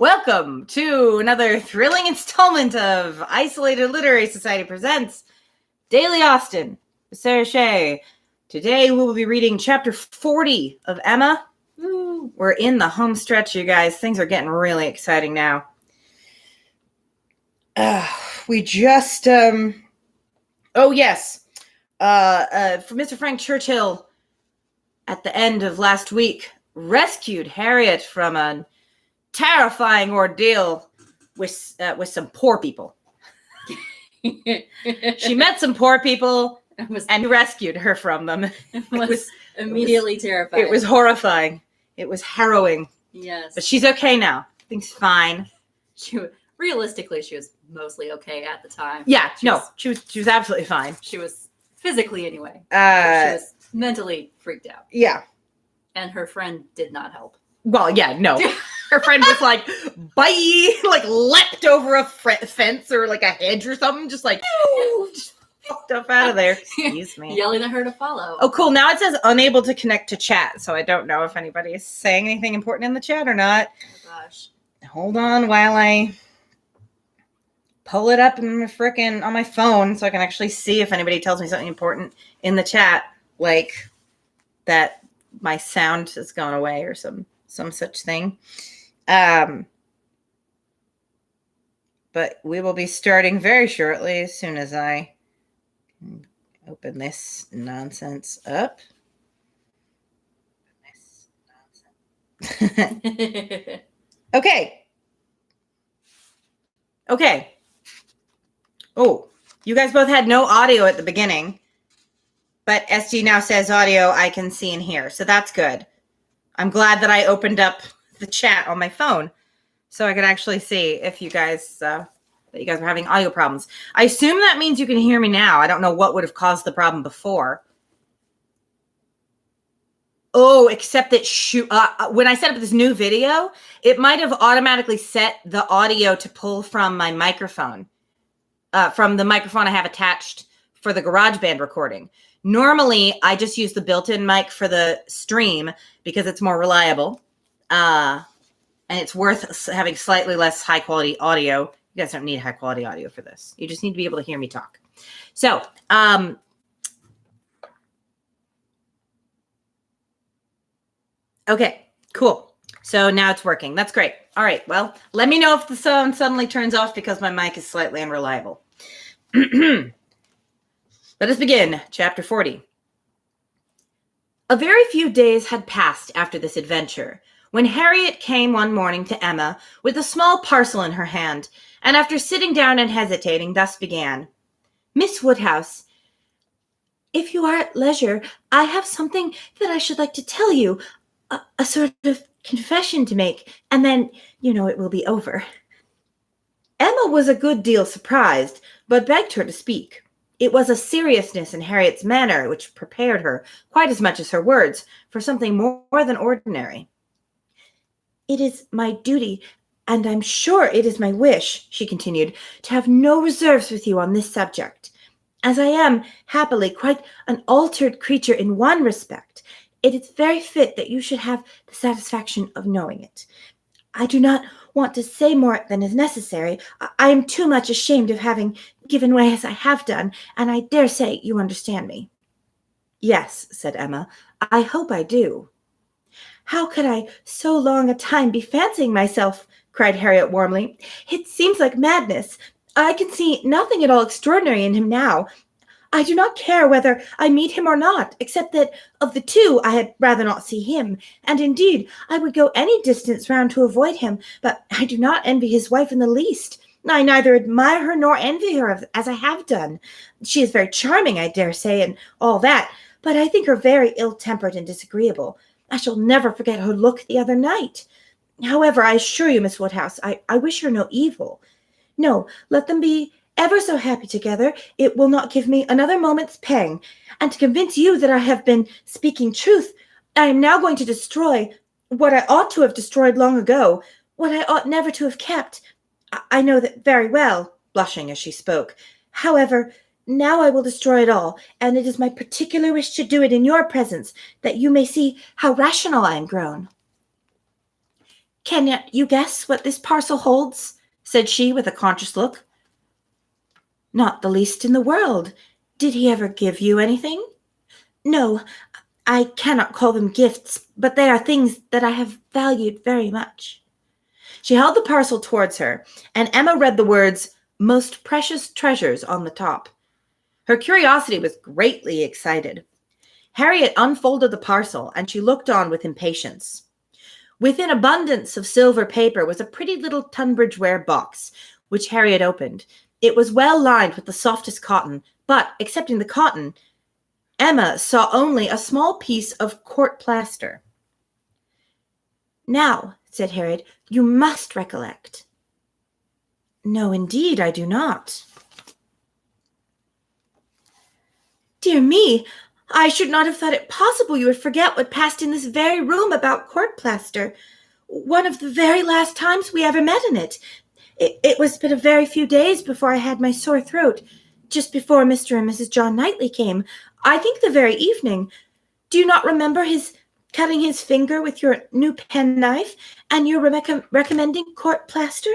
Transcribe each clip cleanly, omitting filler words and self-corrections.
Welcome to another thrilling installment of Isolated Literary Society Presents Daily Austen, thesarahshay. Today we will be reading chapter 40 of Emma. Woo. We're in the home stretch, you guys. Things are getting really exciting now. We just, for Mr. Frank Churchill at the end of last week rescued Harriet from a terrifying ordeal with some poor people. She met some poor people and rescued her from them. It was immediately terrifying. It was horrifying. It was harrowing. Yes. But she's okay now. Everything's fine. Realistically, she was mostly okay at the time. Yeah, she was absolutely fine. She was physically anyway. She was mentally freaked out. Yeah. And her friend did not help. Well, yeah, no. Her friend was like, bye, like leapt over a fence or like a hedge or something, just like, just fucked up out of there. Excuse me. Yelling at her to follow. Oh, cool. Now it says unable to connect to chat, so I don't know if anybody is saying anything important in the chat or not. Oh, gosh. Hold on while I pull it up in on my phone so I can actually see if anybody tells me something important in the chat, like that my sound has gone away or some such thing. But we will be starting very shortly as soon as I open this nonsense up. Okay. Oh, you guys both had no audio at the beginning, but SD now says audio I can see and hear, so that's good. I'm glad that I opened up the chat on my phone so I could actually see if you guys that you guys were having audio problems. I assume that means you can hear me now. I don't know what would have caused the problem before. Oh, except that when I set up this new video, it might have automatically set the audio to pull from my microphone, from the microphone I have attached for the GarageBand recording. Normally, I just use the built-in mic for the stream because it's more reliable. And it's worth having slightly less high-quality audio. You guys don't need high-quality audio for this. You just need to be able to hear me talk. So, okay, cool. So now it's working. That's great. All right, well, let me know if the sound suddenly turns off because my mic is slightly unreliable. Let us begin, chapter 40. A very few days had passed after this adventure, when Harriet came one morning to Emma with a small parcel in her hand, and after sitting down and hesitating, thus began. Miss Woodhouse, if you are at leisure, I have something that I should like to tell you, a sort of confession to make, and then, it will be over. Emma was a good deal surprised, but begged her to speak. It was a seriousness in Harriet's manner which prepared her, quite as much as her words, for something more than ordinary. It is my duty, and I'm sure it is my wish, she continued, to have no reserves with you on this subject. As I am, happily, quite an altered creature in one respect, it is very fit that you should have the satisfaction of knowing it. I do not want to say more than is necessary. I am too much ashamed of having given way as I have done, and I dare say you understand me. Yes, said Emma, I hope I do. How could I so long a time be fancying myself? Cried Harriet warmly. It seems like madness. I can see nothing at all extraordinary in him now. I do not care whether I meet him or not, except that of the two I had rather not see him, and indeed I would go any distance round to avoid him, but I do not envy his wife in the least. I neither admire her nor envy her as I have done. She is very charming, I dare say, and all that, but I think her very ill-tempered and disagreeable. I shall never forget her look the other night. However, I assure you, Miss Woodhouse, I wish her no evil. No, let them be ever so happy together, it will not give me another moment's pang. And to convince you that I have been speaking truth, I am now going to destroy what I ought to have destroyed long ago, what I ought never to have kept. I know that very well, blushing as she spoke. However, now I will destroy it all, and it is my particular wish to do it in your presence, that you may see how rational I am grown. Can you guess what this parcel holds? Said she with a conscious look. Not the least in the world. Did he ever give you anything? No, I cannot call them gifts, but they are things that I have valued very much. She held the parcel towards her, and Emma read the words, most precious treasures on the top. Her curiosity was greatly excited. Harriet unfolded the parcel, and she looked on with impatience. Within abundance of silver paper was a pretty little Tunbridge-ware box, which Harriet opened. It was well lined with the softest cotton, but, excepting the cotton, Emma saw only a small piece of court plaster. Now, said Harriet, you must recollect. No, indeed, I do not. Dear me, I should not have thought it possible you would forget what passed in this very room about court plaster. One of the very last times we ever met in it. It was but a very few days before I had my sore throat, just before Mr. and Mrs. John Knightley came. I think the very evening. Do you not remember his cutting his finger with your new penknife and your recommending court plaster?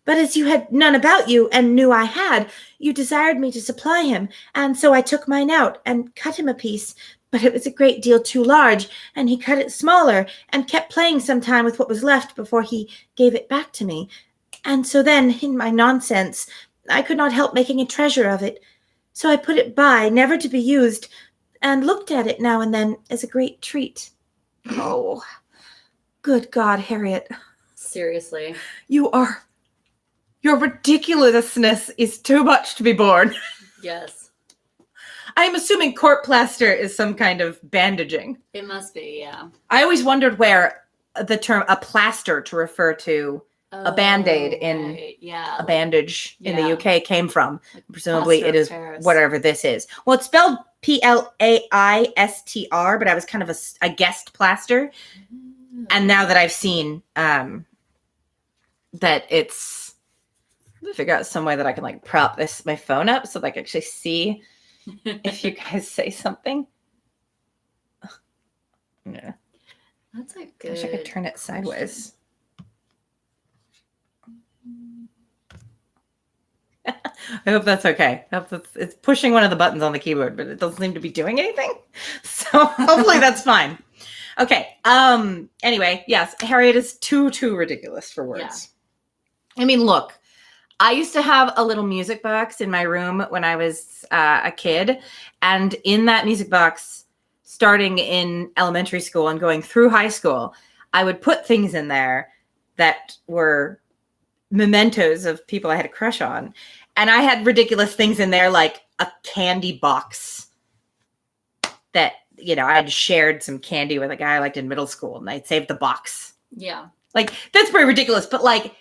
But as you had none about you and knew I had, you desired me to supply him, and so I took mine out and cut him a piece, but it was a great deal too large, and he cut it smaller and kept playing some time with what was left before he gave it back to me. And so then, in my nonsense, I could not help making a treasure of it. So I put it by, never to be used, and looked at it now and then as a great treat. Oh, good God, Harriet. Seriously. Your ridiculousness is too much to be borne. Yes. I'm assuming court plaster is some kind of bandaging. It must be, yeah. I always wondered where the term a plaster to refer to a Band-Aid in right. Yeah, a bandage in the UK came from. Like Presumably it is Paris. whatever this is. Well, it's spelled Plaistr, but I was kind of I guessed plaster. And now that I've seen that it's, I'm gonna figure out some way that I can like prop my phone up so that I can actually see if you guys say something. Yeah. That's a good I wish I could turn it question. sideways. I hope that's okay. It's pushing one of the buttons on the keyboard, but it doesn't seem to be doing anything. So hopefully that's fine. Okay. Anyway, yes, Harriet is too ridiculous for words. Yeah. I mean, look, I used to have a little music box in my room when I was a kid. And in that music box, starting in elementary school and going through high school, I would put things in there that were mementos of people I had a crush on. And I had ridiculous things in there, like a candy box that, you know, I had shared some candy with a guy I liked in middle school, and I'd saved the box. Yeah. Like, that's pretty ridiculous, but like,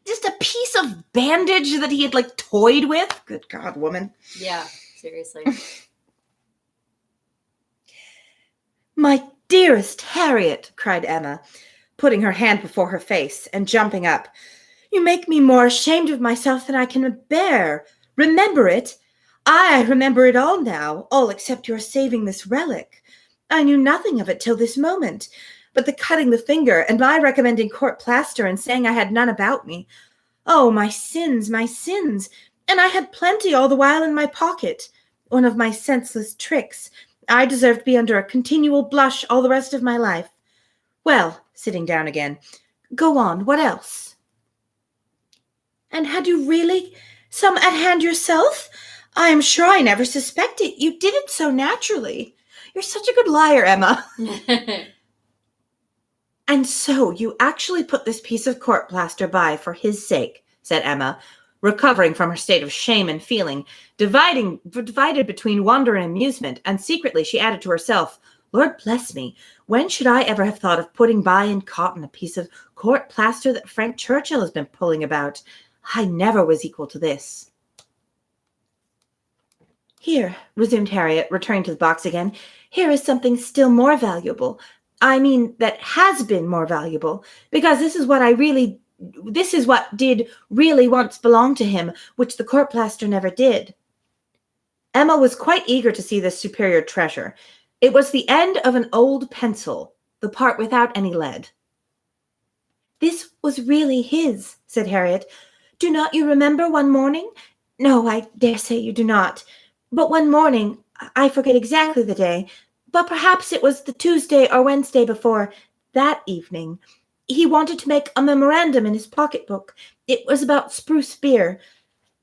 just a piece of bandage that he had like toyed with. Good God, woman. Yeah, seriously. My dearest Harriet, cried Emma, putting her hand before her face and jumping up. You make me more ashamed of myself than I can bear. Remember it? I remember it all now, all except your saving this relic. I knew nothing of it till this moment, but the cutting the finger and my recommending court plaster and saying I had none about me. Oh, my sins, and I had plenty all the while in my pocket. One of my senseless tricks. I deserve to be under a continual blush all the rest of my life. Well, sitting down again, go on, what else? And had you really some at hand yourself? I am sure I never suspected. You did it so naturally. You're such a good liar, Emma. And so you actually put this piece of court plaster by for his sake, said Emma, recovering from her state of shame and feeling, divided between wonder and amusement, and secretly she added to herself, Lord bless me, when should I ever have thought of putting by in cotton a piece of court plaster that Frank Churchill has been pulling about? I never was equal to this. Here, resumed Harriet, returning to the box again, here is something still more valuable. I mean, that has been more valuable, because this is what did really once belong to him, which the court plaster never did. Emma was quite eager to see this superior treasure. It was the end of an old pencil, the part without any lead. This was really his, said Harriet. Do not you remember one morning? No, I dare say you do not. But one morning, I forget exactly the day, but perhaps it was the Tuesday or Wednesday before that evening, he wanted to make a memorandum in his pocketbook. It was about spruce beer.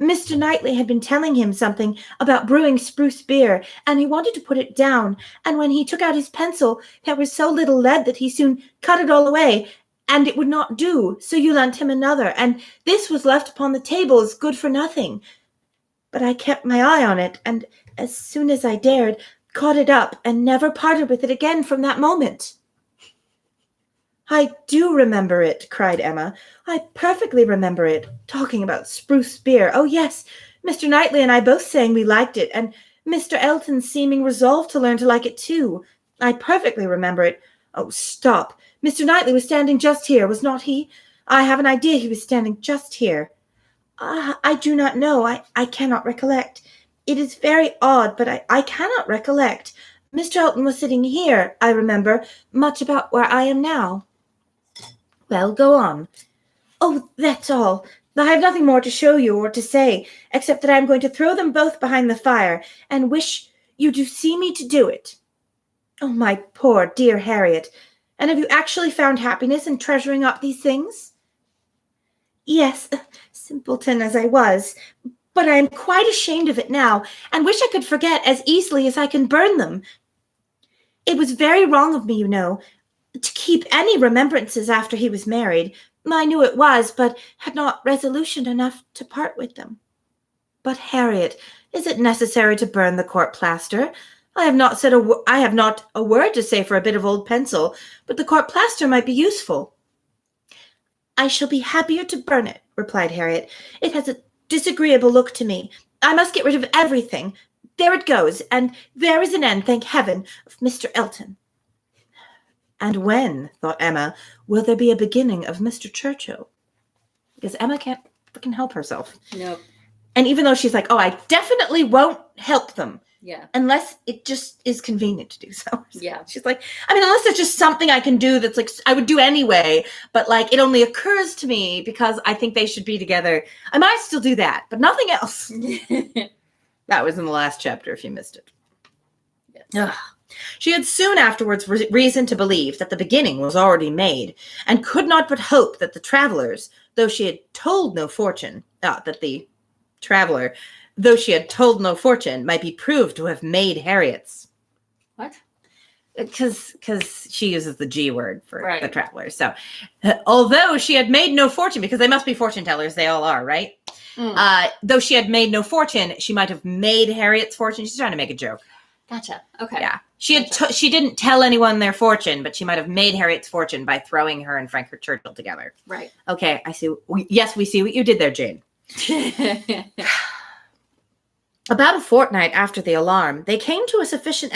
Mr. Knightley had been telling him something about brewing spruce beer, and he wanted to put it down, and when he took out his pencil, there was so little lead that he soon cut it all away, and it would not do, so you lent him another, and this was left upon the table as good for nothing. But I kept my eye on it, and as soon as I dared, caught it up, and never parted with it again from that moment. I do remember it, cried Emma. I perfectly remember it. Talking about spruce beer. Oh, yes, Mr. Knightley and I both saying we liked it, and Mr. Elton seeming resolved to learn to like it too. I perfectly remember it. Oh, stop. Mr. Knightley was standing just here, was not he? I have an idea he was standing just here. I do not know. I cannot recollect. It is very odd, but I cannot recollect. Mr. Elton was sitting here, I remember, much about where I am now. Well, go on. Oh, that's all. I have nothing more to show you or to say, except that I am going to throw them both behind the fire, and wish you to see me to do it. Oh, my poor dear Harriet, and have you actually found happiness in treasuring up these things? Yes, simpleton as I was, but I am quite ashamed of it now, and wish I could forget as easily as I can burn them. It was very wrong of me, you know, to keep any remembrances after he was married. I knew it was, but had not resolution enough to part with them. But, Harriet, is it necessary to burn the court plaster? I have not a word to say for a bit of old pencil, but the court plaster might be useful. I shall be happier to burn it, replied Harriet. It has a disagreeable look to me. I must get rid of everything. There it goes, and there is an end, thank heaven, of Mr. Elton. And when, thought Emma, will there be a beginning of Mr. Churchill? Because Emma can't freaking help herself. Nope. And even though she's like, oh, I definitely won't help them. Yeah. Unless it just is convenient to do so. Yeah. She's like, I mean, unless there's just something I can do that's like, I would do anyway, but like, it only occurs to me because I think they should be together. I might still do that, but nothing else. That was in the last chapter, if you missed it. Yes. Ugh. She had soon afterwards reason to believe that the beginning was already made, and could not but hope that the travelers, though she had told no fortune, though she had told no fortune, might be proved to have made Harriet's. What? Because she uses the G word for the travelers. So, although she had made no fortune, because they must be fortune tellers, they all are, right? Though she had made no fortune, she might have made Harriet's fortune. She's trying to make a joke. Gotcha. Okay. Yeah. She didn't tell anyone their fortune, but she might have made Harriet's fortune by throwing her and Frank Churchill together. Right. Okay, I see. Yes, we see what you did there, Jane. About a fortnight after the alarm, they came to a sufficient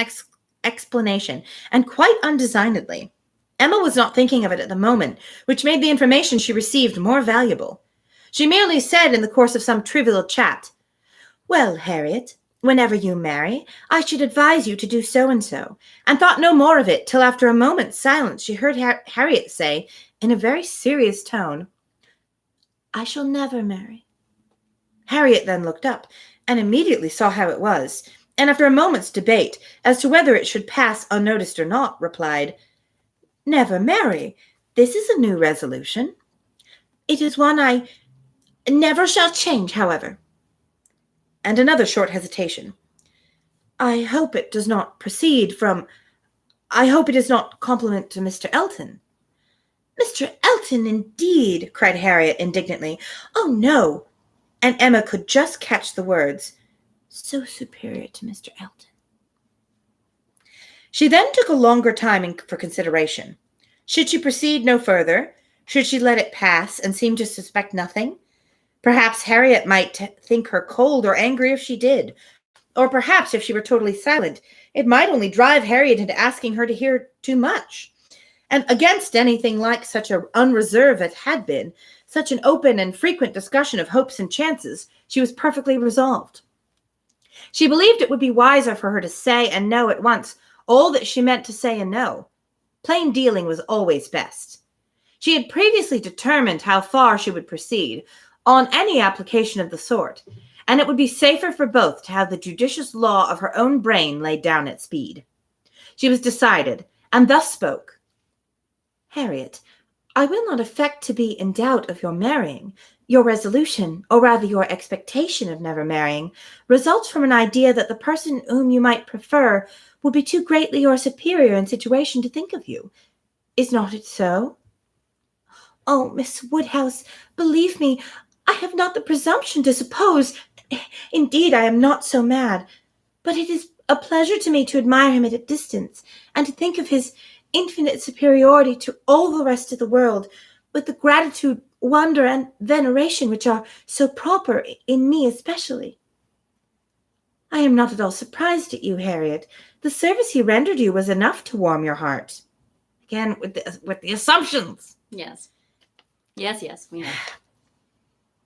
explanation, and quite undesignedly. Emma was not thinking of it at the moment, which made the information she received more valuable. She merely said in the course of some trivial chat, Well, Harriet, whenever you marry, I should advise you to do so-and-so, and thought no more of it till after a moment's silence she heard Harriet say, in a very serious tone, I shall never marry. Harriet then looked up, and immediately saw how it was, and after a moment's debate as to whether it should pass unnoticed or not, replied, Never marry. This is a new resolution. It is one I never shall change, however. And another short hesitation. I hope it does not compliment to Mr. Elton. Mr. Elton, indeed, cried Harriet indignantly. Oh, no. And Emma could just catch the words, so superior to Mr. Elton. She then took a longer time for consideration. Should she proceed no further? Should she let it pass and seem to suspect nothing? Perhaps Harriet might think her cold or angry if she did. Or perhaps if she were totally silent, it might only drive Harriet into asking her to hear too much. And against anything like such an unreserve as had been, such an open and frequent discussion of hopes and chances, she was perfectly resolved. She believed it would be wiser for her to say and know at once all that she meant to say and know. Plain dealing was always best. She had previously determined how far she would proceed on any application of the sort, and it would be safer for both to have the judicious law of her own brain laid down at speed. She was decided, and thus spoke. Harriet, I will not affect to be in doubt of your marrying. Your resolution, or rather your expectation of never marrying, results from an idea that the person whom you might prefer would be too greatly your superior in situation to think of you. Is not it so? Oh, Miss Woodhouse, believe me, I have not the presumption to suppose, indeed I am not so mad, but it is a pleasure to me to admire him at a distance, and to think of his infinite superiority to all the rest of the world, with the gratitude, wonder, and veneration which are so proper in me especially. I am not at all surprised at you, Harriet. The service he rendered you was enough to warm your heart. Again, with the assumptions. Yes. Yes, we know.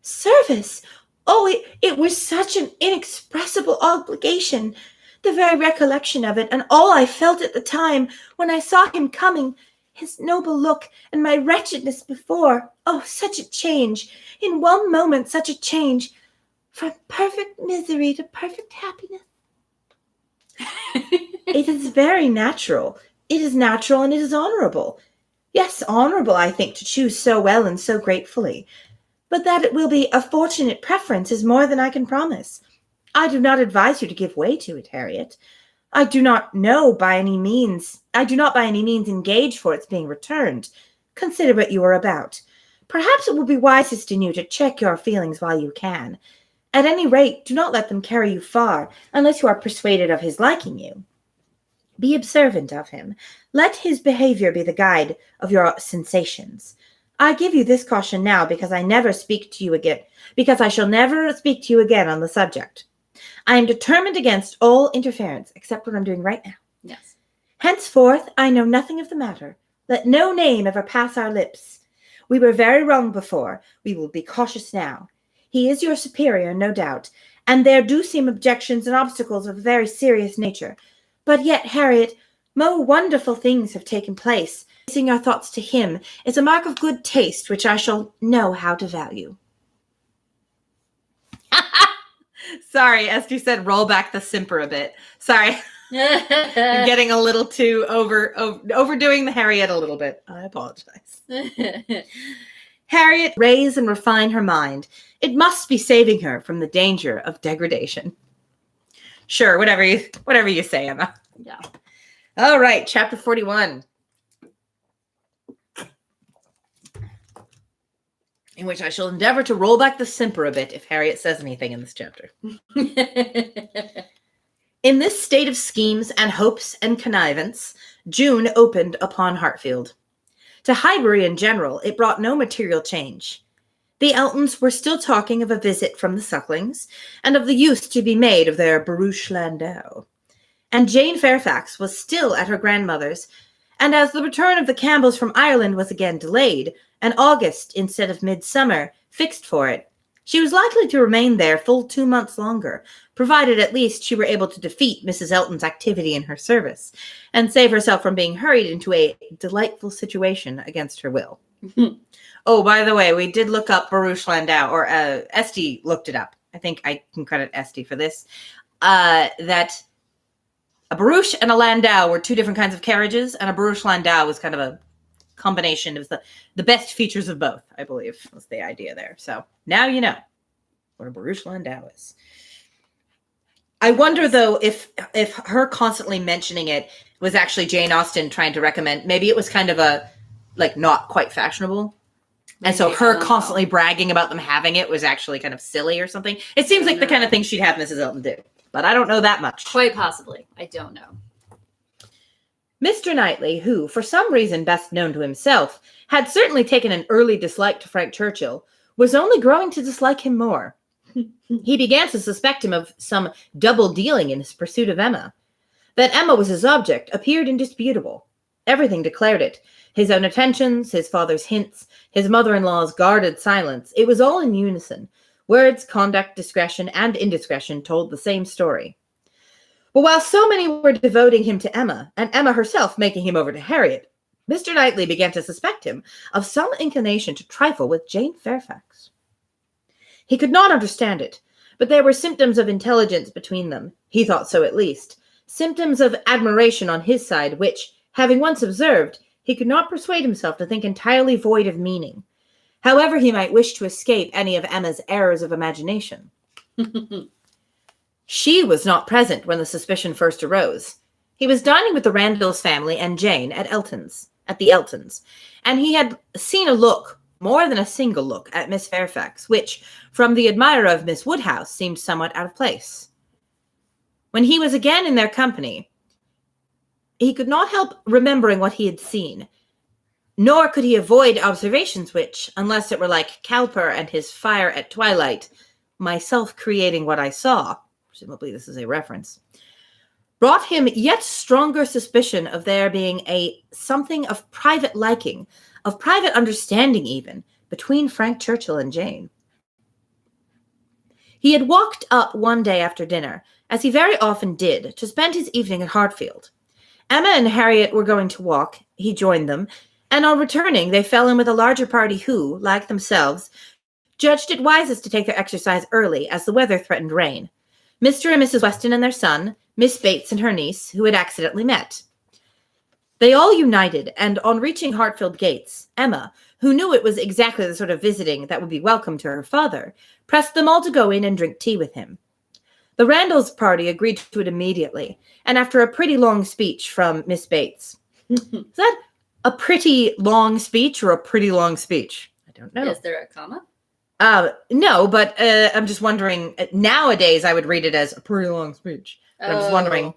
Service? Oh, it was such an inexpressible obligation. The very recollection of it, and all I felt at the time when I saw him coming, his noble look, and my wretchedness before. Oh, such a change! In one moment, such a change! From perfect misery to perfect happiness. It is very natural. It is natural and it is honorable. Yes, honorable, I think, to choose so well and so gratefully. But that it will be a fortunate preference is more than I can promise. I do not advise you to give way to it, Harriet. I do not by any means engage for its being returned. Consider what you are about. Perhaps it will be wisest in you to check your feelings while you can. At any rate, do not let them carry you far, unless you are persuaded of his liking you. Be observant of him. Let his behavior be the guide of your sensations. I give you this caution now because I shall never speak to you again on the subject. I am determined against all interference, except what I'm doing right now. Yes. Henceforth, I know nothing of the matter. Let no name ever pass our lips. We were very wrong before. We will be cautious now. He is your superior, no doubt, and there do seem objections and obstacles of a very serious nature. But yet, Harriet, more wonderful things have taken place. Placing your thoughts to him is a mark of good taste which I shall know how to value. Sorry, Esty said roll back the simper a bit. Sorry. I'm getting a little too overdoing the Harriet a little bit. I apologize. Harriet raise and refine her mind. It must be saving her from the danger of degradation. Sure, whatever you say, Emma. Yeah. All right, chapter 41. In which I shall endeavor to roll back the simper a bit if Harriet says anything in this chapter. In this state of schemes and hopes and connivance, June opened upon Hartfield. To Highbury in general, it brought no material change. The Eltons were still talking of a visit from the Sucklings, and of the use to be made of their barouche landau. And Jane Fairfax was still at her grandmother's, and as the return of the Campbells from Ireland was again delayed, and August, instead of midsummer, fixed for it, she was likely to remain there full 2 months longer, provided at least she were able to defeat Mrs. Elton's activity in her service, and save herself from being hurried into a delightful situation against her will. Oh, by the way, we did look up barouche landau, or Esty looked it up. I think I can credit Esty for this. That a barouche and a landau were two different kinds of carriages, and a barouche landau was kind of a combination. It was the best features of both, I believe, was the idea there. So now you know what a barouche landau is. I wonder, though, if her constantly mentioning it was actually Jane Austen trying to recommend, maybe it was kind of a, not quite fashionable. And so her constantly bragging about them having it was actually kind of silly or something. It seems like the kind of thing she'd have Mrs. Elton do. But I don't know that much. Quite possibly. I don't know. Mr. Knightley, who, for some reason best known to himself, had certainly taken an early dislike to Frank Churchill, was only growing to dislike him more. He began to suspect him of some double dealing in his pursuit of Emma. That Emma was his object appeared indisputable. Everything declared it. His own attentions, his father's hints, his mother-in-law's guarded silence, it was all in unison. Words, conduct, discretion, and indiscretion told the same story. But while so many were devoting him to Emma, and Emma herself making him over to Harriet, Mr. Knightley began to suspect him of some inclination to trifle with Jane Fairfax. He could not understand it, but there were symptoms of intelligence between them. He thought so at least. Symptoms of admiration on his side, which, having once observed, he could not persuade himself to think entirely void of meaning, however he might wish to escape any of Emma's errors of imagination. She was not present when the suspicion first arose. He was dining with the Randalls family and Jane at the Eltons, and he had seen a look, more than a single look, at Miss Fairfax, which, from the admirer of Miss Woodhouse, seemed somewhat out of place. When he was again in their company, he could not help remembering what he had seen, nor could he avoid observations which, unless it were like Cowper and his fire at twilight, myself creating what I saw, presumably this is a reference, brought him yet stronger suspicion of there being a something of private liking, of private understanding even, between Frank Churchill and Jane. He had walked up one day after dinner, as he very often did, to spend his evening at Hartfield. Emma and Harriet were going to walk. He joined them, and on returning they fell in with a larger party who, like themselves, judged it wisest to take their exercise early, as the weather threatened rain. Mr. and Mrs. Weston and their son, Miss Bates and her niece, who had accidentally met. They all united, and on reaching Hartfield gates, Emma, who knew it was exactly the sort of visiting that would be welcome to her father, pressed them all to go in and drink tea with him. The Randalls party agreed to it immediately, and after a pretty long speech from Miss Bates. Is that a pretty long speech or a pretty long speech? I don't know. Is there a comma? No, but I'm just wondering, nowadays I would read it as a pretty long speech. But I'm just wondering,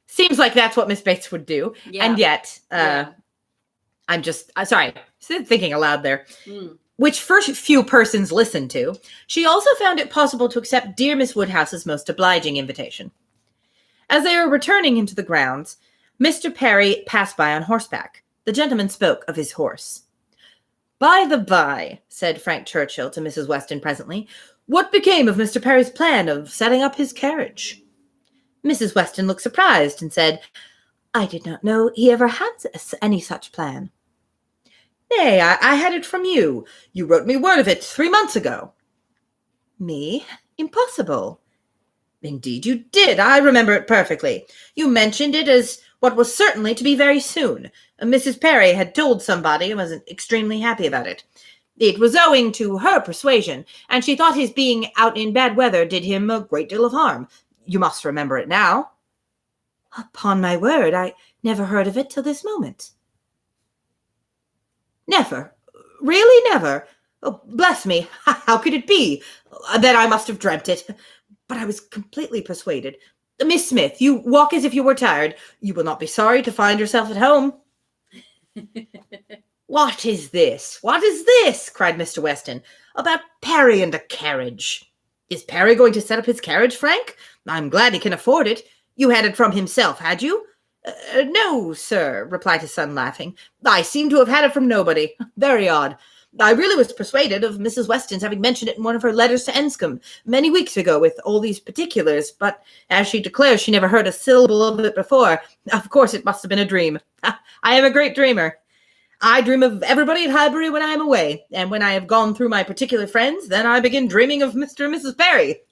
seems like that's what Miss Bates would do. Yeah. And yet, I'm just, sorry, thinking aloud there. Which first few persons listened to, she also found it possible to accept dear Miss Woodhouse's most obliging invitation. As they were returning into the grounds, Mr. Perry passed by on horseback. The gentleman spoke of his horse. "By the by," said Frank Churchill to Mrs. Weston presently, "what became of Mr. Perry's plan of setting up his carriage?" Mrs. Weston looked surprised and said, "I did not know he ever had any such plan." "Nay, I had it from you. You wrote me word of it 3 months ago." "Me? Impossible." "Indeed you did. I remember it perfectly. You mentioned it as what was certainly to be very soon. Mrs. Perry had told somebody and was extremely happy about it. It was owing to her persuasion, and she thought his being out in bad weather did him a great deal of harm. You must remember it now." "Upon my word, I never heard of it till this moment." "Never? Really never? Oh, bless me, how could it be? Then I must have dreamt it. But I was completely persuaded. Miss Smith, you walk as if you were tired. You will not be sorry to find yourself at home." "What is this? What is this?" cried Mr. Weston. "About Perry and a carriage. Is Perry going to set up his carriage, Frank? I'm glad he can afford it. You had it from himself, had you?" "No, sir," replied his son, laughing. "I seem to have had it from nobody. Very odd. I really was persuaded of Mrs. Weston's having mentioned it in one of her letters to Enscombe many weeks ago with all these particulars, but as she declares she never heard a syllable of it before, of course it must have been a dream. I am a great dreamer. I dream of everybody at Highbury when I am away, and when I have gone through my particular friends, then I begin dreaming of Mr. and Mrs. Perry."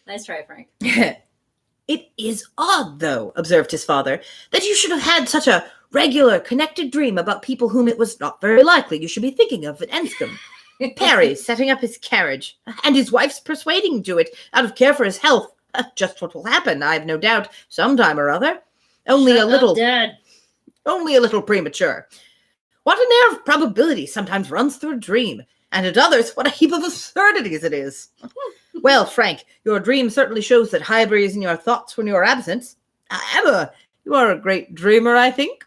Nice try, Frank. "It is odd, though," observed his father, "that you should have had such a regular, connected dream about people whom it was not very likely you should be thinking of at Enscombe. Perry setting up his carriage, and his wife's persuading to it out of care for his health. Just what will happen, I have no doubt, some time or other. Only a little premature. What an air of probability sometimes runs through a dream, and at others, what a heap of absurdities it is. Well, Frank, your dream certainly shows that Highbury is in your thoughts when you are absent. Emma, you are a great dreamer, I think."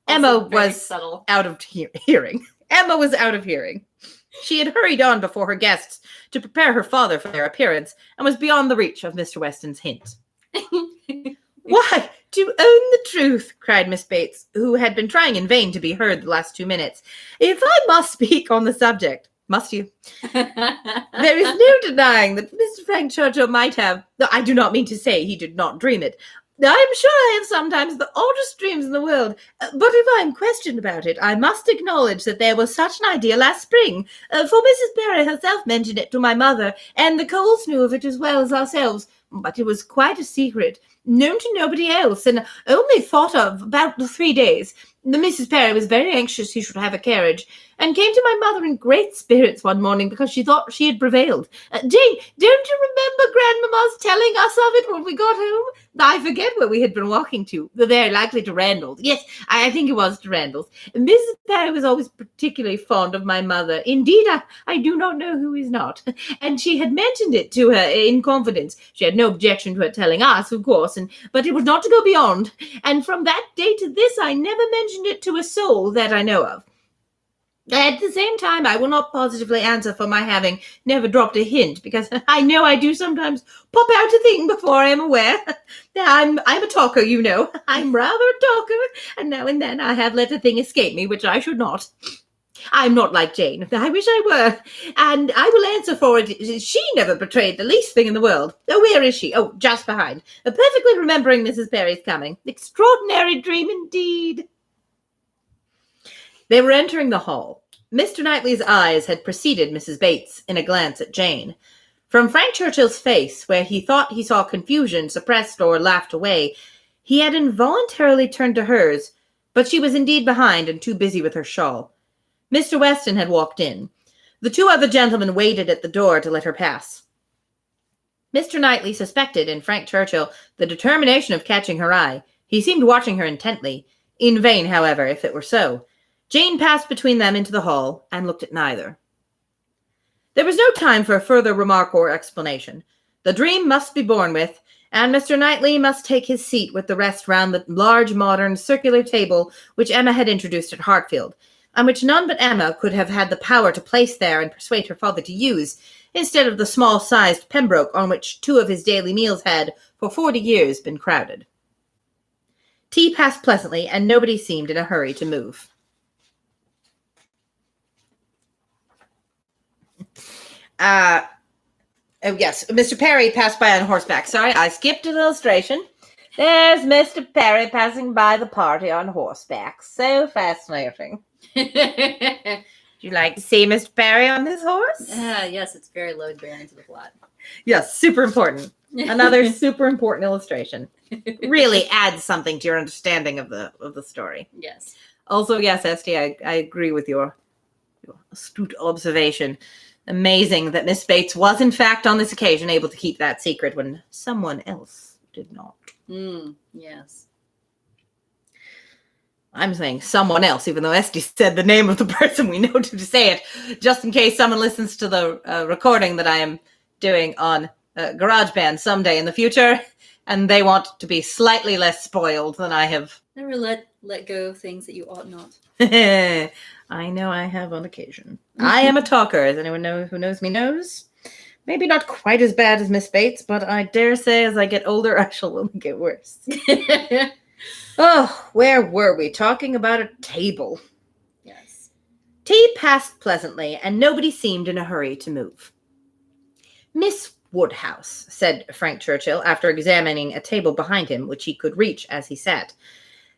Emma was out of hearing. Emma was out of hearing. She had hurried on before her guests to prepare her father for their appearance, and was beyond the reach of Mr. Weston's hint. "Why, to own the truth," cried Miss Bates, who had been trying in vain to be heard the last 2 minutes, "if I must speak on the subject—" "Must you?" "There is no denying that Mr. Frank Churchill might have, though I do not mean to say he did not dream it, I'm sure I have sometimes the oddest dreams in the world, but if I am questioned about it, I must acknowledge that there was such an idea last spring, for Mrs. Barry herself mentioned it to my mother, and the Coles knew of it as well as ourselves, but it was quite a secret, known to nobody else, and only thought of about 3 days. The Mrs. Perry was very anxious he should have a carriage, and came to my mother in great spirits one morning because she thought she had prevailed. Jane, don't you remember Grandmamma's telling us of it when we got home? I forget where we had been walking to. Very likely to Randall's. Yes, I think it was to Randall's. Mrs. Perry was always particularly fond of my mother. Indeed, I do not know who is not. And she had mentioned it to her in confidence. She had no objection to her telling us, of course, but it was not to go beyond. And from that day to this, I never mentioned it to a soul that I know of. At the same time, I will not positively answer for my having never dropped a hint, because I know I do sometimes pop out a thing before I am aware. I'm a talker, you know. I'm rather a talker, and now and then I have let a thing escape me, which I should not. I'm not like Jane. I wish I were. And I will answer for it. She never betrayed the least thing in the world. Oh, where is she? Oh, just behind. Perfectly remembering Mrs. Perry's coming. Extraordinary dream indeed. They were entering the hall. Mr. Knightley's eyes had preceded Mrs. Bates in a glance at Jane. From Frank Churchill's face, where he thought he saw confusion suppressed or laughed away, he had involuntarily turned to hers, but she was indeed behind and too busy with her shawl. Mr. Weston had walked in. The 2 other gentlemen waited at the door to let her pass. Mr. Knightley suspected in Frank Churchill the determination of catching her eye. He seemed watching her intently. In vain, however, if it were so. Jane passed between them into the hall and looked at neither. There was no time for further remark or explanation. The dream must be borne with, and Mr. Knightley must take his seat with the rest round the large, modern, circular table which Emma had introduced at Hartfield, and which none but Emma could have had the power to place there and persuade her father to use, instead of the small-sized Pembroke on which 2 of his daily meals had, for 40 years, been crowded. Tea passed pleasantly, and nobody seemed in a hurry to move. Oh, yes, Mr. Perry passed by on horseback. Sorry, I skipped an illustration. There's Mr. Perry passing by the party on horseback. So fascinating. Would you like to see Mr. Perry on his horse? Yes, it's very load-bearing to the plot. Yes, super important. Another super important illustration. Really adds something to your understanding of the story. Yes. Also, yes, Esty, I agree with your astute observation. Amazing that Miss Bates was, in fact, on this occasion, able to keep that secret when someone else did not. Yes. I'm saying someone else, even though Esty said the name of the person we know to say it, just in case someone listens to the recording that I am doing on GarageBand someday in the future, and they want to be slightly less spoiled than I have. Never let go of things that you ought not. I know I have on occasion. I am a talker, as anyone who knows me knows. Maybe not quite as bad as Miss Bates, but I dare say as I get older, I shall only get worse. Oh, where were we? Talking about a table. Yes. Tea passed pleasantly, and nobody seemed in a hurry to move. Miss Woodhouse, said Frank Churchill, after examining a table behind him, which he could reach as he sat.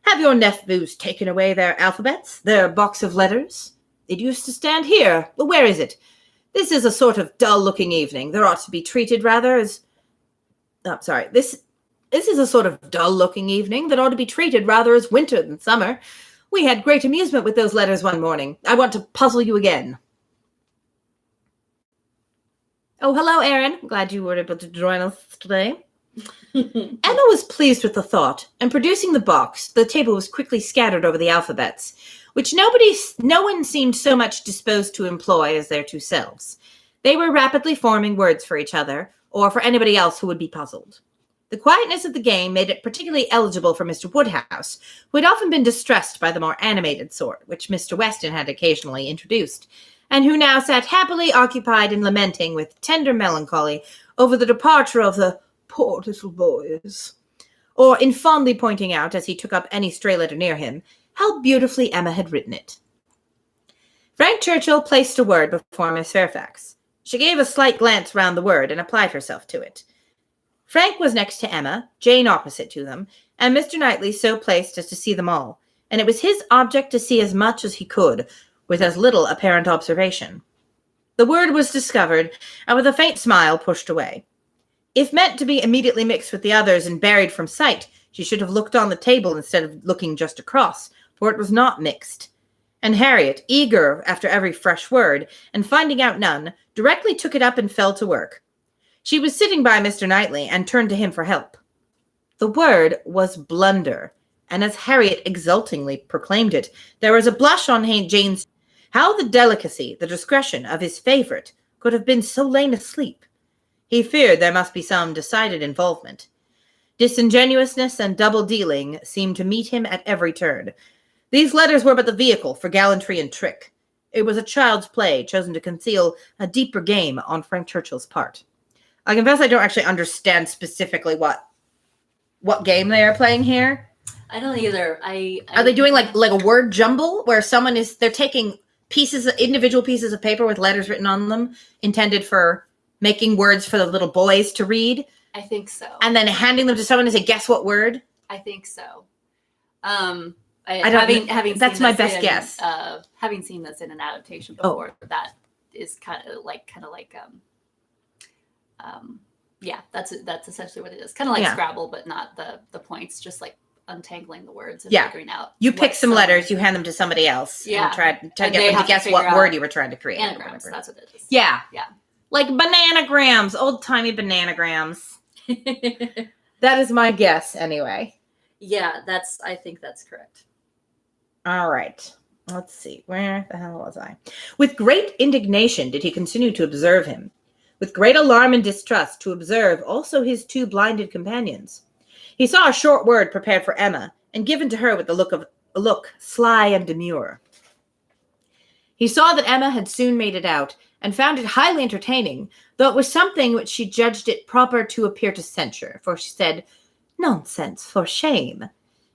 Have your nephews taken away their alphabets, their box of letters? It used to stand here. Where is it? This is a sort of dull-looking evening. There ought to be treated rather as... This is a sort of dull-looking evening that ought to be treated rather as winter than summer. We had great amusement with those letters one morning. I want to puzzle you again. Oh, hello, Aaron. Glad you were able to join us today. Emma was pleased with the thought, and producing the box, the table was quickly scattered over the alphabets, which no one seemed so much disposed to employ as their 2 selves. They were rapidly forming words for each other, or for anybody else who would be puzzled. The quietness of the game made it particularly eligible for Mr. Woodhouse, who had often been distressed by the more animated sort, which Mr. Weston had occasionally introduced, and who now sat happily occupied in lamenting with tender melancholy over the departure of the poor little boys, or in fondly pointing out, as he took up any stray letter near him, how beautifully Emma had written it. Frank Churchill placed a word before Miss Fairfax. She gave a slight glance round the word and applied herself to it. Frank was next to Emma, Jane opposite to them, and Mr. Knightley so placed as to see them all, and it was his object to see as much as he could, with as little apparent observation. The word was discovered, and with a faint smile pushed away. If meant to be immediately mixed with the others and buried from sight, she should have looked on the table instead of looking just across, for it was not mixed. And Harriet, eager after every fresh word, and finding out none, directly took it up and fell to work. She was sitting by Mr. Knightley, and turned to him for help. The word was blunder, and as Harriet exultingly proclaimed it, there was a blush on Jane's. How the delicacy, the discretion of his favourite could have been so lain asleep? He feared there must be some decided involvement. Disingenuousness and double-dealing seemed to meet him at every turn. These letters were but the vehicle for gallantry and trick. It was a child's play chosen to conceal a deeper game on Frank Churchill's part. I confess I don't actually understand specifically what game they are playing here. I don't either. Are they doing like a word jumble where they're taking individual pieces of paper with letters written on them intended for making words for the little boys to read? I think so. And then handing them to someone to say, guess what word? I think so. That's my best guess. Having seen this in an adaptation before, that is kind of like that's essentially what it is. Kind of like Scrabble, but not the points, just like untangling the words and figuring out. You pick some letters, you hand them to somebody else, and try to get them to guess what word you were trying to create. Anagrams, that's what it is. Yeah. Yeah. Like bananagrams, old-timey bananagrams. That is my guess, anyway. Yeah, I think that's correct. All right. Let's see. Where the hell was I? With great indignation did he continue to observe him. With great alarm and distrust to observe also his two blinded companions. He saw a short word prepared for Emma, and given to her with a look sly and demure. He saw that Emma had soon made it out, and found it highly entertaining, though it was something which she judged it proper to appear to censure, for she said, "Nonsense, for shame."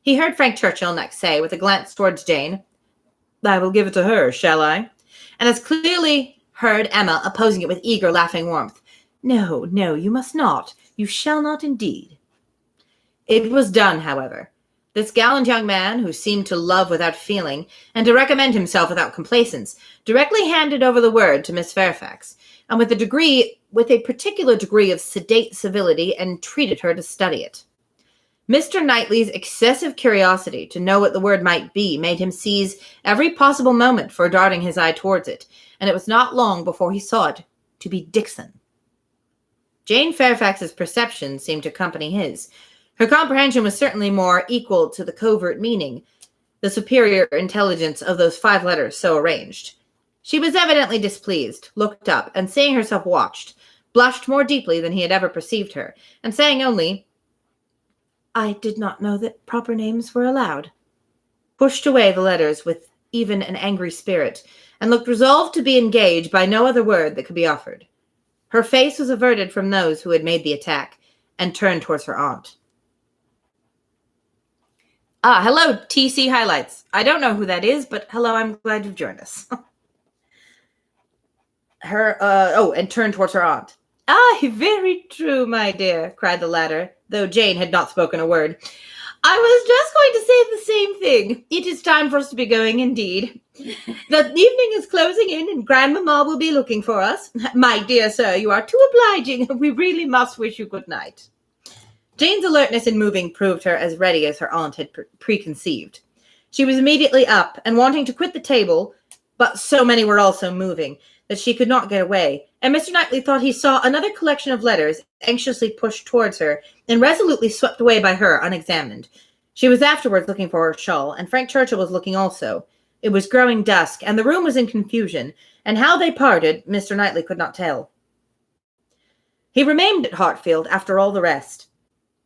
He heard Frank Churchill next say, with a glance towards Jane, "I will give it to her, shall I?" And as clearly heard Emma opposing it with eager, laughing warmth. "No, no, you must not. You shall not indeed." It was done, however. This gallant young man, who seemed to love without feeling, and to recommend himself without complacence, directly handed over the word to Miss Fairfax, and with a particular degree of sedate civility, entreated her to study it. Mr. Knightley's excessive curiosity to know what the word might be made him seize every possible moment for darting his eye towards it, and it was not long before he saw it to be Dixon. Jane Fairfax's perception seemed to accompany his. Her comprehension was certainly more equal to the covert meaning, the superior intelligence of those 5 letters so arranged. She was evidently displeased, looked up, and seeing herself watched, blushed more deeply than he had ever perceived her, and saying only, "I did not know that proper names were allowed," pushed away the letters with even an angry spirit, and looked resolved to be engaged by no other word that could be offered. Her face was averted from those who had made the attack, and turned towards her aunt. Hello, TC Highlights. I don't know who that is, but hello, I'm glad you've joined us. And turned towards her aunt. Very true, my dear, cried the latter, though Jane had not spoken a word. I was just going to say the same thing. It is time for us to be going, indeed. The evening is closing in, and Grandmamma will be looking for us. My dear sir, you are too obliging. We really must wish you good night. Jane's alertness in moving proved her as ready as her aunt had preconceived. She was immediately up and wanting to quit the table, but so many were also moving that she could not get away, and Mr. Knightley thought he saw another collection of letters anxiously pushed towards her and resolutely swept away by her unexamined. She was afterwards looking for her shawl, and Frank Churchill was looking also. It was growing dusk, and the room was in confusion, and how they parted, Mr. Knightley could not tell. He remained at Hartfield after all the rest,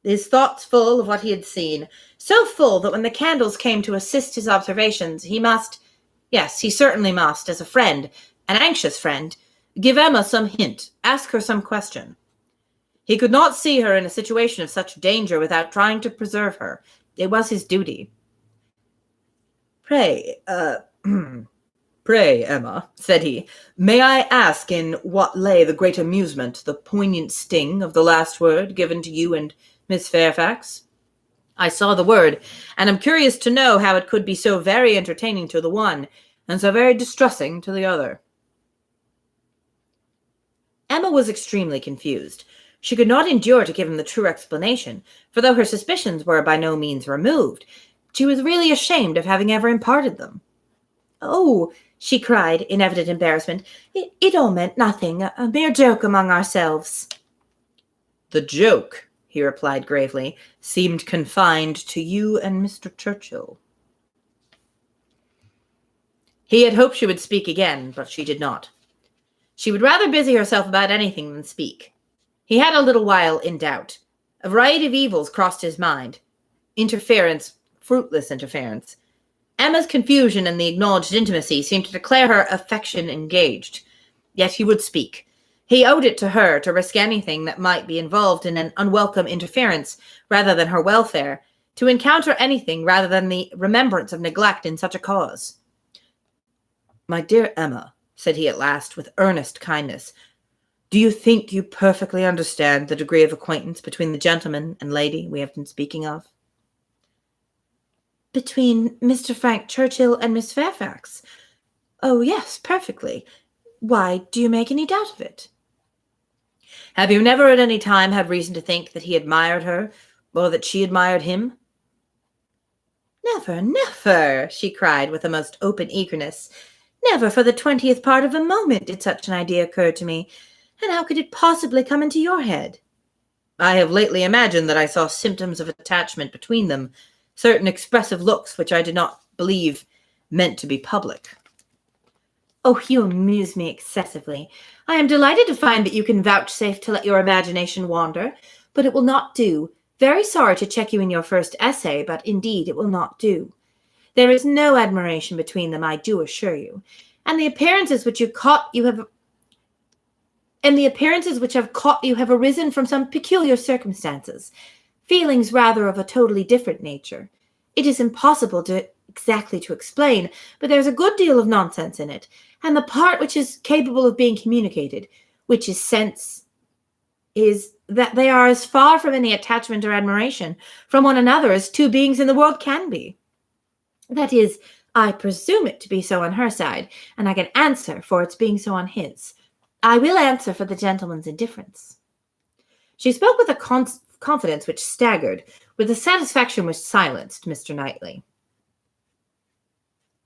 his thoughts full of what he had seen, so full that when the candles came to assist his observations, he certainly must, as a friend, an anxious friend, give Emma some hint, ask her some question. He could not see her in a situation of such danger without trying to preserve her. It was his duty. "Pray, "Pray, Emma," said he, "may I ask in what lay the great amusement, the poignant sting of the last word given to you and Miss Fairfax? I saw the word, and am curious to know how it could be so very entertaining to the one, and so very distressing to the other." Emma was extremely confused. She could not endure to give him the true explanation, for though her suspicions were by no means removed, she was really ashamed of having ever imparted them. "Oh," she cried, in evident embarrassment, it all meant nothing, a mere joke among ourselves." "The joke," he replied gravely, "seemed confined to you and Mr. Churchill." He had hoped she would speak again, but she did not. She would rather busy herself about anything than speak. He had a little while in doubt. A variety of evils crossed his mind. Interference, fruitless interference. Emma's confusion and the acknowledged intimacy seemed to declare her affection engaged. Yet he would speak. He owed it to her to risk anything that might be involved in an unwelcome interference rather than her welfare, to encounter anything rather than the remembrance of neglect in such a cause. "My dear Emma," said he at last, with earnest kindness, "do you think you perfectly understand the degree of acquaintance between the gentleman and lady we have been speaking of?" "Between Mr. Frank Churchill and Miss Fairfax? Oh, yes, perfectly. Why, do you make any doubt of it?" "Have you never at any time had reason to think that he admired her, or that she admired him?" "Never, never," she cried with a most open eagerness. "Never for the 20th part of a moment did such an idea occur to me. And how could it possibly come into your head?" "I have lately imagined that I saw symptoms of attachment between them, certain expressive looks which I did not believe meant to be public." "Oh, you amuse me excessively. I am delighted to find that you can vouchsafe to let your imagination wander, but it will not do. Very sorry to check you in your first essay, but indeed it will not do. There is no admiration between them, I do assure you, and the appearances which have caught you have arisen from some peculiar circumstances, feelings rather of a totally different nature. It is impossible exactly to explain, but there is a good deal of nonsense in it, and the part which is capable of being communicated, which is sense, is that they are as far from any attachment or admiration from one another as two beings in the world can be. That is, I presume it to be so on her side, and I can answer for its being so on his. I will answer for the gentleman's indifference." She spoke with a confidence which staggered, with a satisfaction which silenced Mr. Knightley.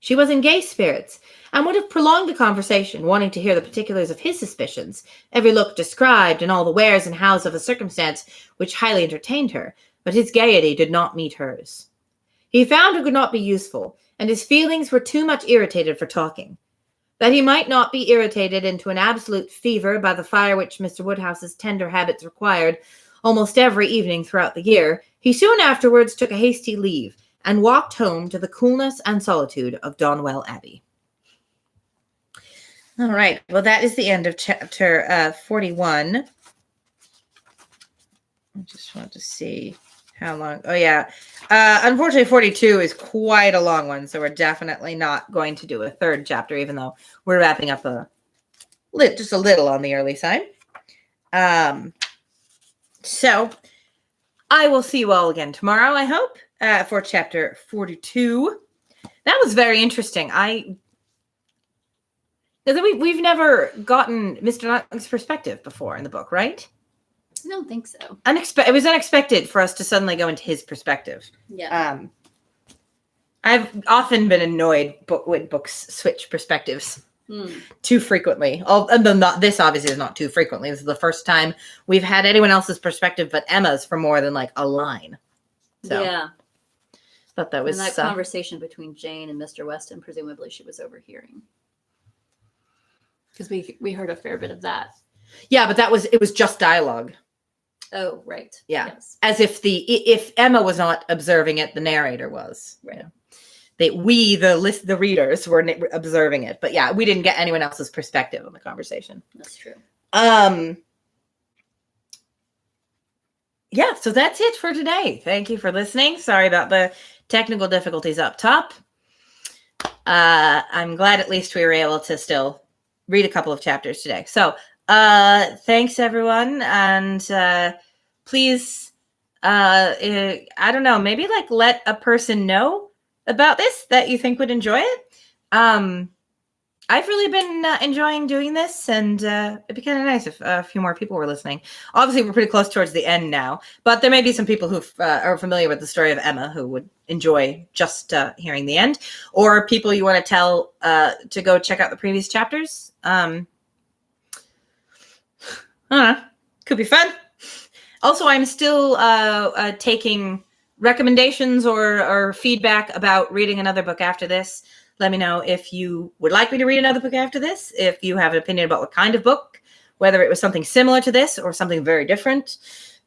She was in gay spirits, and would have prolonged the conversation, wanting to hear the particulars of his suspicions, every look described, and all the wheres and hows of a circumstance which highly entertained her, but his gaiety did not meet hers. He found it could not be useful, and his feelings were too much irritated for talking. That he might not be irritated into an absolute fever by the fire which Mr. Woodhouse's tender habits required almost every evening throughout the year, he soon afterwards took a hasty leave, and walked home to the coolness and solitude of Donwell Abbey. All right. Well, that is the end of chapter 41. I just want to see how long. Oh, yeah. Unfortunately, 42 is quite a long one, so we're definitely not going to do a third chapter, even though we're wrapping up just a little on the early side. So I will see you all again tomorrow, I hope, for chapter 42. That was very interesting. We've never gotten Mr. Knightley's perspective before in the book, right? I don't think so. It was unexpected for us to suddenly go into his perspective. Yeah. I've often been annoyed when books switch perspectives too frequently. This obviously is not too frequently. This is the first time we've had anyone else's perspective but Emma's for more than like a line. So, yeah. Thought that was and that conversation between Jane and Mr. Weston, presumably she was overhearing. Because we heard a fair bit of that. Yeah, but it was just dialogue. Oh, right. Yeah. Yes. As if Emma was not observing it, the narrator was. Right. The readers were observing it. But yeah, we didn't get anyone else's perspective on the conversation. That's true. Yeah, so that's it for today. Thank you for listening. Sorry about the technical difficulties up top. I'm glad at least we were able to still read a couple of chapters today. So thanks, everyone. And please, I don't know, maybe like let a person know about this that you think would enjoy it. I've really been enjoying doing this, and it'd be kind of nice if a few more people were listening. Obviously, we're pretty close towards the end now, but there may be some people who are familiar with the story of Emma who would enjoy just hearing the end, or people you want to tell to go check out the previous chapters. I don't know. Could be fun. Also, I'm still taking recommendations or feedback about reading another book after this. Let me know if you would like me to read another book after this, if you have an opinion about what kind of book, whether it was something similar to this or something very different,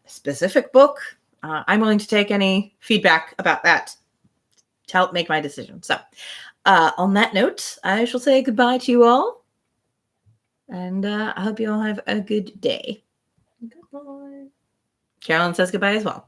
a specific book. I'm willing to take any feedback about that to help make my decision. So on that note, I shall say goodbye to you all. And I hope you all have a good day. Goodbye. Carolyn says goodbye as well.